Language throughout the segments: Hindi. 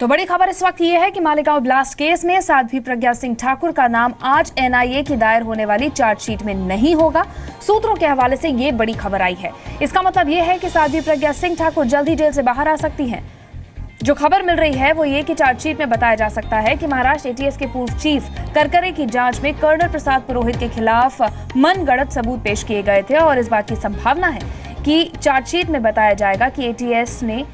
तो बड़ी खबर इस वक्त ये है कि मालेगांव ब्लास्ट केस में साध्वी प्रज्ञा सिंह ठाकुर का नाम आज एनआईए की दायर होने वाली चार्जशीट में नहीं होगा। सूत्रों के हवाले से ये बड़ी खबर आई है। इसका मतलब ये है कि साध्वी प्रज्ञा सिंह ठाकुर जल्द ही जेल से बाहर आ सकती हैं। जो खबर मिल रही है वो ये कि चार्जशीट में बताया जा सकता है कि महाराष्ट्र एटीएस के पूर्व चीफ करकरे की जांच में कर्नल प्रसाद पुरोहित के खिलाफ मनगढ़ंत सबूत पेश किए गए थे और इस बात की संभावना है कि चार्जशीट में बताया जाएगा कि एटीएस ने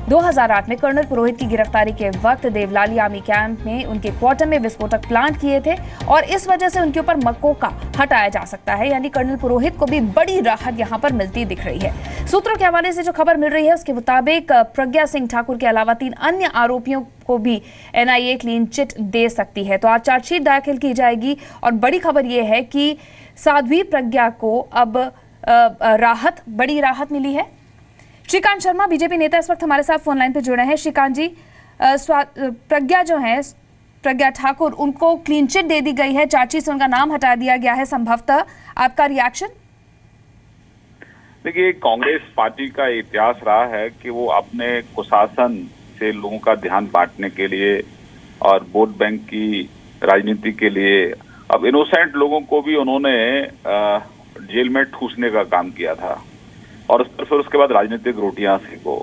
2008 में कर्नल पुरोहित की गिरफ्तारी के वक्त देवलाली आर्मी कैंप में उनके क्वार्टर में विस्फोटक प्लांट किए थे और इस वजह से उनके ऊपर मकोका हटाया जा सकता है। यानी कर्नल पुरोहित को भी बड़ी राहत यहां पर मिलती दिख रही है। सूत्रों के हवाले से जो खबर मिल रही है उसके मुताबिक प्रज्ञा सिंह ठाकुर के अलावा 3 अन्य आरोपियों को भी एनआईए क्लीन चिट दे सकती है। तो आज चार्जशीट दाखिल की जाएगी और बड़ी खबर यह है कि साध्वी प्रज्ञा को अब बड़ी राहत मिली है। श्रीकांत शर्मा बीजेपी नेता इस वक्त हमारे साथ फोन लाइन पे जुड़े हैं। श्रीकांत जी, प्रज्ञा जो है प्रज्ञा ठाकुर, उनको क्लीन चिट दे दी गई है, चार्जशीट से उनका नाम हटा दिया गया है संभवतः, आपका रिएक्शन? देखिए, कांग्रेस पार्टी का इतिहास रहा है कि वो अपने कुशासन से लोगों का ध्यान बांटने के लिए और वोट बैंक की राजनीति के लिए अब इनोसेंट लोगों को भी उन्होंने जेल में ठूसने का काम किया था और फिर उसके बाद राजनीतिक रोटियां सेको।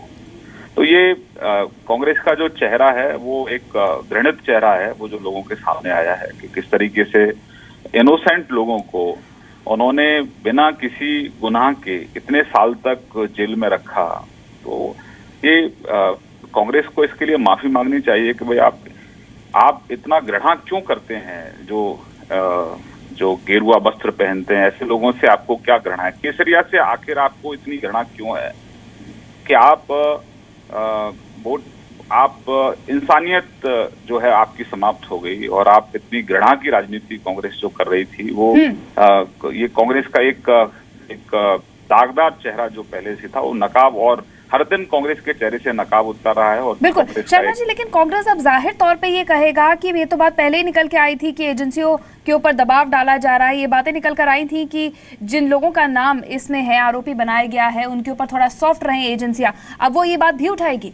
तो ये कांग्रेस का जो चेहरा है वो एक घृणित चेहरा है, वो जो लोगों के सामने आया है कि किस तरीके से इनोसेंट लोगों को उन्होंने बिना किसी गुनाह के इतने साल तक जेल में रखा। तो ये कांग्रेस को इसके लिए माफी मांगनी चाहिए कि भाई आप इतना घृणा क्यों करते हैं। जो गेरुआ वस्त्र पहनते हैं ऐसे लोगों से आपको क्या घृणा है? केसरिया से आखिर आपको इतनी घृणा क्यों है कि आप इंसानियत जो है आपकी समाप्त हो गई और आप इतनी घृणा की राजनीति कांग्रेस जो कर रही थी वो ये कांग्रेस का एक दागदार चेहरा जो पहले से था वो नकाब, और हर दिन कांग्रेस के चेहरे से नकाब उतर रहा है। और बिल्कुल शर्मा जी, लेकिन कांग्रेस अब जाहिर तौर पे ये कहेगा कि ये तो बात पहले ही निकल के आई थी कि एजेंसियों के ऊपर दबाव डाला जा रहा है। ये बातें निकल कर आई थी कि जिन लोगों का नाम इसमें है, आरोपी बनाया गया है, उनके ऊपर थोड़ा सॉफ्ट रहे एजेंसियां। अब वो ये बात भी उठाएगी?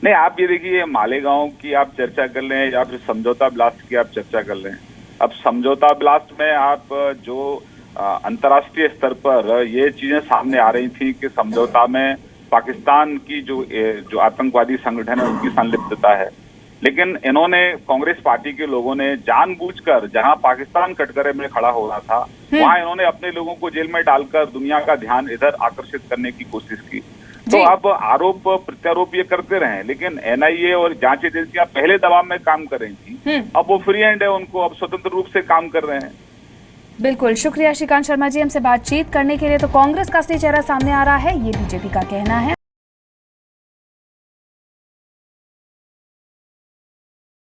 नहीं, आप ये देखिए, मालेगांव की आप चर्चा कर लें या फिर समझौता ब्लास्ट की आप चर्चा कर लें। अब समझौता ब्लास्ट में आप जो अंतर्राष्ट्रीय स्तर पर ये चीजें सामने आ रही थी कि समझौता में पाकिस्तान की जो आतंकवादी संगठन है उनकी संलिप्तता है, लेकिन इन्होंने कांग्रेस पार्टी के लोगों ने जानबूझकर जहां पाकिस्तान कटघरे में खड़ा हो रहा था वहां इन्होंने अपने लोगों को जेल में डालकर दुनिया का ध्यान इधर आकर्षित करने की कोशिश की। तो अब आरोप प्रत्यारोप ये करते रहे, लेकिन एनआईए और जांच एजेंसियां पहले दबाव में काम कर रही थी, अब वो फ्री हैंड है, उनको अब स्वतंत्र रूप से काम कर रहे हैं। बिल्कुल, शुक्रिया श्रीकांत शर्मा जी हमसे बातचीत करने के लिए। तो कांग्रेस का असली चेहरा सामने आ रहा है, ये बीजेपी का कहना है।